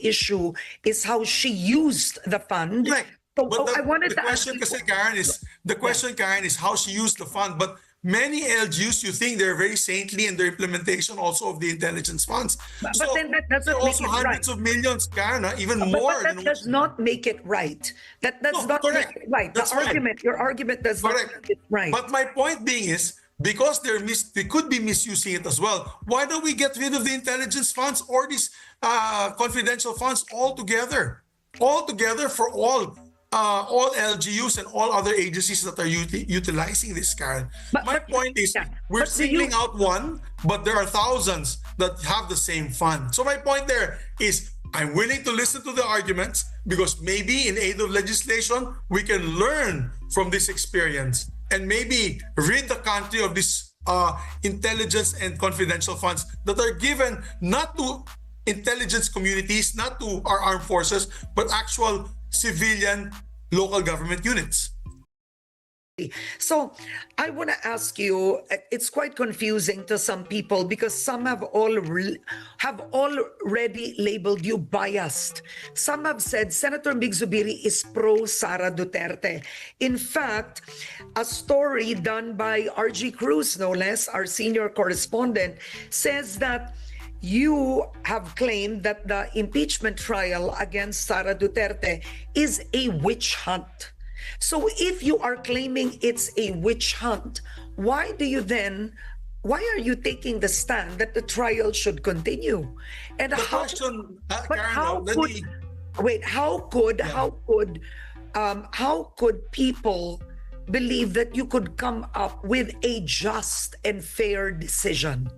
issue is how she used the fund. Correct. So But I wanted the to ask question, you, kasi, Karen, is Karen, is how she used the fund. But many LGUs, you think they're very saintly in their implementation also of the intelligence funds. but So then that doesn't they're make also it hundreds right. of millions, Karen, even But more that than does not make it right. That does No, not correct. make it right. That's The fine. argument, your argument does not correct. make it right. But my point being is, because they could be misusing it as well, why don't we get rid of the intelligence funds or these confidential funds altogether? Altogether for all LGUs and all other agencies that are utilizing this, Karen. My point is, yeah, we're but do you- singling out one, but there are thousands that have the same fund. So my point there is, I'm willing to listen to the arguments because maybe in aid of legislation, we can learn from this experience and maybe rid the country of these intelligence and confidential funds that are given not to intelligence communities, not to our armed forces, but actual civilian local government units. So I want to ask you, it's quite confusing to some people because some have already labeled you biased. Some have said Senator Mig-Zubiri is pro Sara Duterte. In fact, a story done by RG Cruz, no less, our senior correspondent, says that you have claimed that the impeachment trial against Sara Duterte is a witch hunt. So if you are claiming it's a witch hunt, why are you taking the stand that the trial should continue? And The question, Karen, how could people believe that you could come up with a just and fair decision?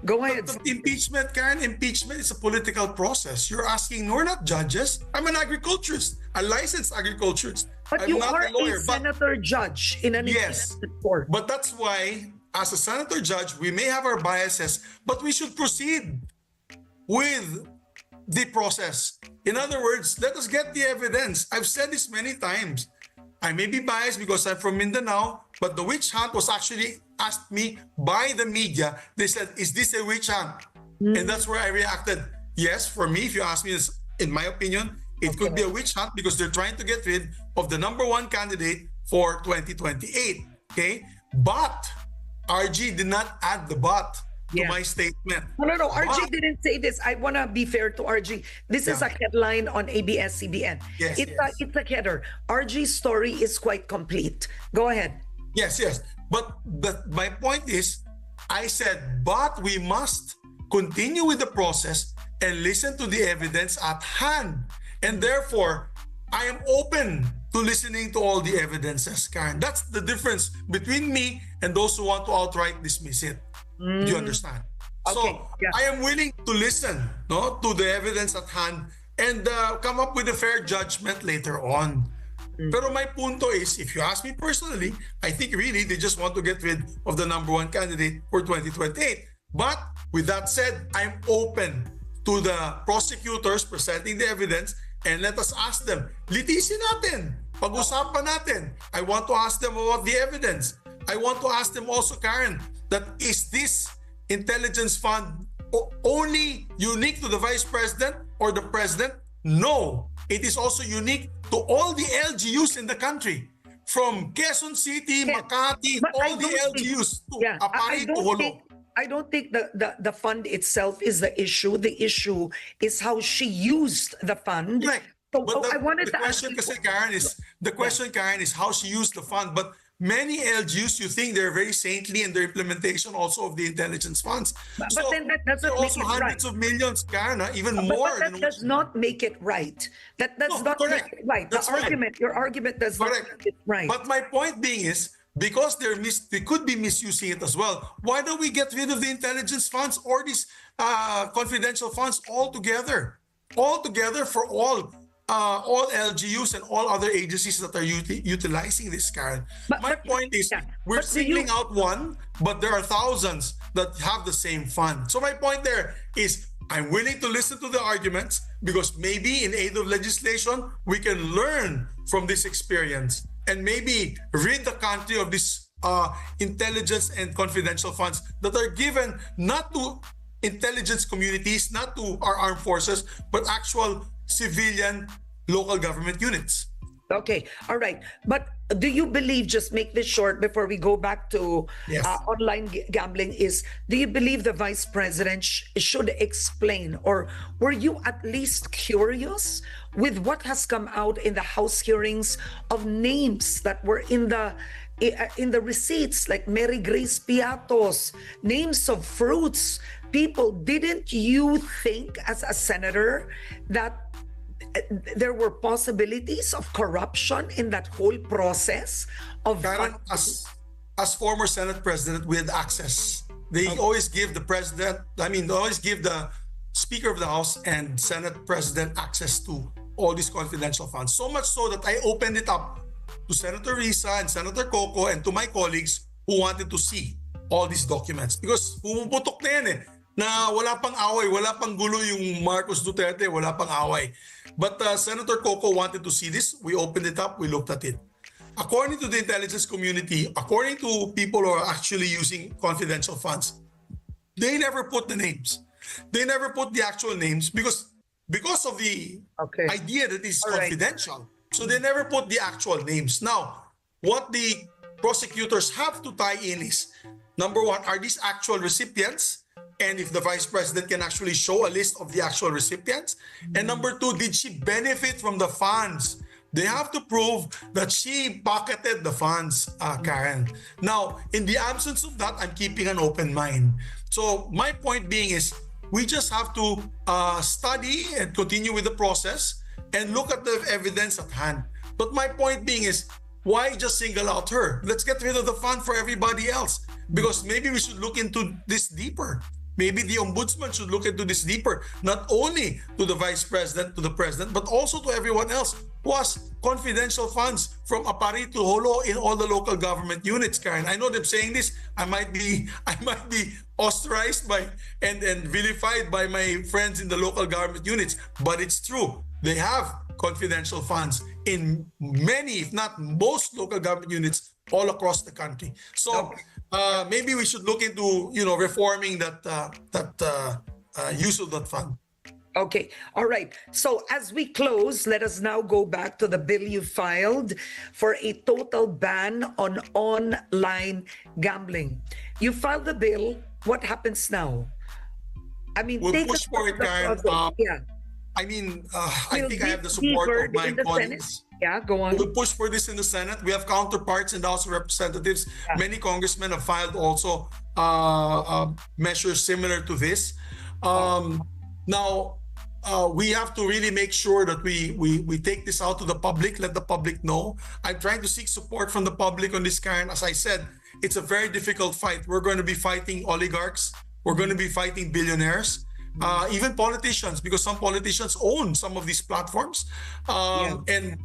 Go ahead. But impeachment, Karen, impeachment is a political process. You're asking, we're not judges. I'm an agriculturist, a licensed agriculturist. But I'm you not are a lawyer, a senator judge in an Yes, impeachment court. but that's why, as a senator judge, we may have our biases, but we should proceed with the process. In other words, let us get the evidence. I've said this many times. I may be biased because I'm from Mindanao, but the witch hunt was actually asked me by the media. They said, is this a witch hunt? And that's where I reacted. Yes, for me, if you ask me this, in my opinion, it could be a witch hunt because they're trying to get rid of the number one candidate for 2028. Okay? But RG did not add the but to my statement. No. RG didn't say this. I want to be fair to RG. This is a headline on ABS-CBN. Yes, it's a header. RG's story is quite complete. Go ahead. Yes. But my point is, I said, but we must continue with the process and listen to the evidence at hand. And therefore, I am open to listening to all the evidences, Karen. That's the difference between me and those who want to outright dismiss it. Do you understand? Okay, So yeah. I am willing to listen to the evidence at hand and come up with a fair judgment later on. Pero my punto is, if you ask me personally, I think really they just want to get rid of the number one candidate for 2028. But with that said, I'm open to the prosecutors presenting the evidence and let us ask them, litisin natin, pag-usapan natin. I want to ask them about the evidence. I want to ask them also, Karen, that is this intelligence fund only unique to the vice president or the president? No, it is also unique to all the LGUs in the country. From Quezon City, Makati, But all the LGUs to Apari to Holo. I don't think the fund itself is the issue. The issue is how she used the fund. Correct. So But I wanted the to ask question, you, kasi, Karen, is how she used the fund. But many LGUs, you think they're very saintly in their implementation also of the intelligence funds. But then that doesn't they're make also it hundreds right. of millions, Karen, even more. But that does not make it right. That does not correct. make it right. That's fine. Your argument does not Correct. make it right. But my point being is, because they could be misusing it as well, why don't we get rid of the intelligence funds or these confidential funds altogether? Altogether for all LGUs and all other agencies that are utilizing this, Karen. My point is, we're singling out one, but there are thousands that have the same fund. So my point there is, I'm willing to listen to the arguments because maybe in aid of legislation, we can learn from this experience and maybe rid the country of these intelligence and confidential funds that are given not to intelligence communities, not to our armed forces, but actual civilian local government units. Okay, all right. But do you believe, just make this short before we go back to Yes. online gambling, do you believe the vice president should explain, or were you at least curious with what has come out in the House hearings of names that were in the receipts, like Mary Grace Piatos, names of fruits? People, didn't you think as a senator that there were possibilities of corruption in that whole process of Karen, as former Senate president, we had access. They always give the president, they always give the Speaker of the House and Senate president access to all these confidential funds. So much so that I opened it up to Senator Risa and Senator Coco and to my colleagues who wanted to see all these documents. Because pumuputok na yan na wala pang away, wala pang gulo yung Marcos Duterte, wala pang away. But Senator Coco wanted to see this. We opened it up, we looked at it. According to the intelligence community, according to people who are actually using confidential funds, they never put the names. They never put the actual names because of the idea that it's confidential. So they never put the actual names. Now, what the prosecutors have to tie in is, number one, are these actual recipients? And if the vice president can actually show a list of the actual recipients. And number two, did she benefit from the funds? They have to prove that she pocketed the funds, Karen. Now, in the absence of that, I'm keeping an open mind. So my point being is, we just have to study and continue with the process and look at the evidence at hand. But my point being is, why just single out her? Let's get rid of the fund for everybody else. Because maybe we should look into this deeper. Maybe the ombudsman should look into this deeper, not only to the vice president, to the president, but also to everyone else who has confidential funds from Apari to Holo in all the local government units, Karen. I know them saying this. I might be ostracized by and vilified by my friends in the local government units, but it's true. They have confidential funds in many, if not most, local government units all across the country. So maybe we should look into reforming that use of that fund. Okay, all right. So as we close, let us now go back to the bill you filed for a total ban on online gambling. You filed the bill. What happens now? I mean, We'll take push us for through it, the Karen. process. Yeah. I We'll think I have the dig support deeper of my in the Senate. colleagues. Yeah, go on. We'll push for this in the Senate. We have counterparts in the House of Representatives. Yeah. Many congressmen have filed also measures similar to this. Now, we have to really make sure that we take this out to the public, let the public know. I'm trying to seek support from the public on this, Karen. As I said, it's a very difficult fight. We're going to be fighting oligarchs. We're going to be fighting billionaires. Even politicians, because some politicians own some of these platforms. And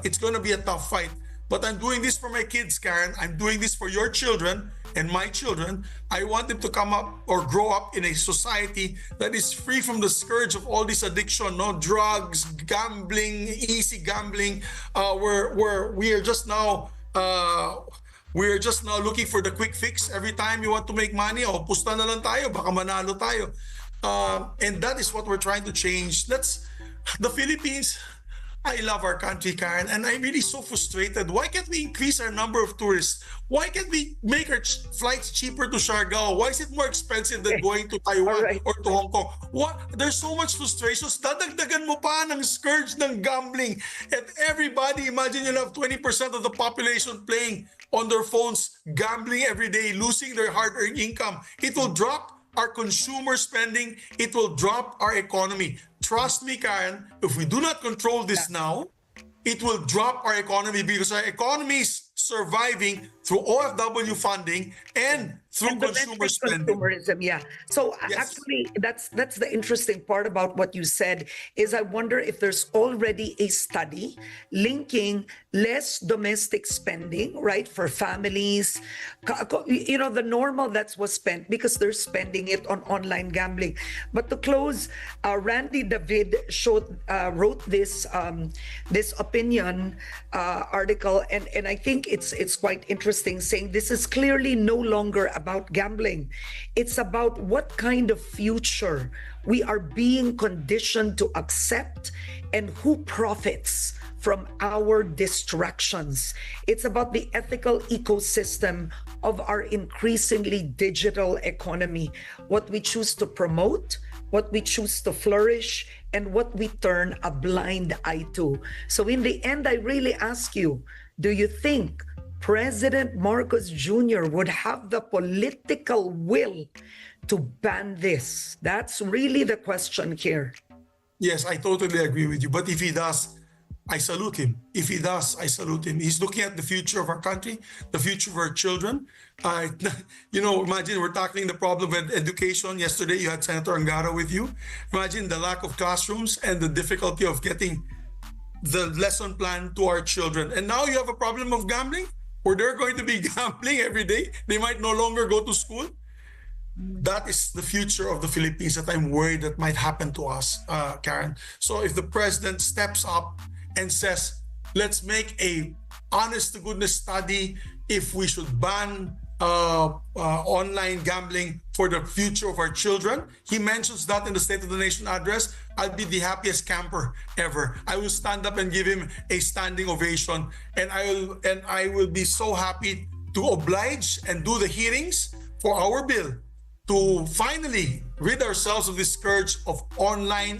it's going to be a tough fight. But I'm doing this for my kids, Karen. I'm doing this for your children and my children. I want them to come up or grow up in a society that is free from the scourge of all this addiction, drugs, gambling, easy gambling. We are just now looking for the quick fix. Every time you want to make money, pusta na lang tayo, baka manalo tayo. And that is what we're trying to change. The Philippines, I love our country, Karen, and I'm really so frustrated. Why can't we increase our number of tourists? Why can't we make our flights cheaper to Siargao? Why is it more expensive than going to Taiwan or to Hong Kong? There's so much frustration. Dadagdagan mo pa ng scourge ng gambling. And everybody, imagine you have 20% of the population playing on their phones, gambling every day, losing their hard-earned income. It will drop our consumer spending. It will drop our economy. Trust me, Karen, if we do not control this now, it will drop our economy, because our economy is surviving through OFW funding and through consumer spending. Consumerism, yeah. So Yes. actually, that's the interesting part about what you said, is I wonder if there's already a study linking less domestic spending, right, for families, the normal that was spent, because they're spending it on online gambling. But to close, Randy David wrote this opinion article, and I think think it's quite interesting, saying this is clearly no longer about gambling. It's about what kind of future we are being conditioned to accept and who profits from our distractions. It's about the ethical ecosystem of our increasingly digital economy, what we choose to promote, what we choose to flourish, and what we turn a blind eye to. So in the end, I really ask you, do you think President Marcos Jr. would have the political will to ban this? That's really the question here. Yes, I totally agree with you. But if he does, I salute him. If he does, I salute him. He's looking at the future of our country, the future of our children. Imagine we're tackling the problem with education. Yesterday, you had Senator Angara with you. Imagine the lack of classrooms and the difficulty of getting the lesson plan to our children. And now you have a problem of gambling, where they're going to be gambling every day. They might no longer go to school. That is the future of the Philippines that I'm worried that might happen to us, Karen. So if the president steps up and says, let's make a honest to goodness study if we should ban online gambling for the future of our children. He mentions that in the State of the Nation address. I'll be the happiest camper ever. I will stand up and give him a standing ovation, and I will be so happy to oblige and do the hearings for our bill to finally rid ourselves of this scourge of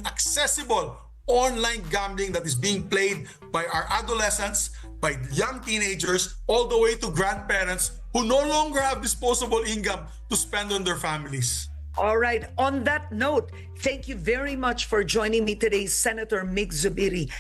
accessible online gambling that is being played by our adolescents, by young teenagers, all the way to grandparents who no longer have disposable income to spend on their families. All right. On that note, thank you very much for joining me today, Senator Mig Zubiri.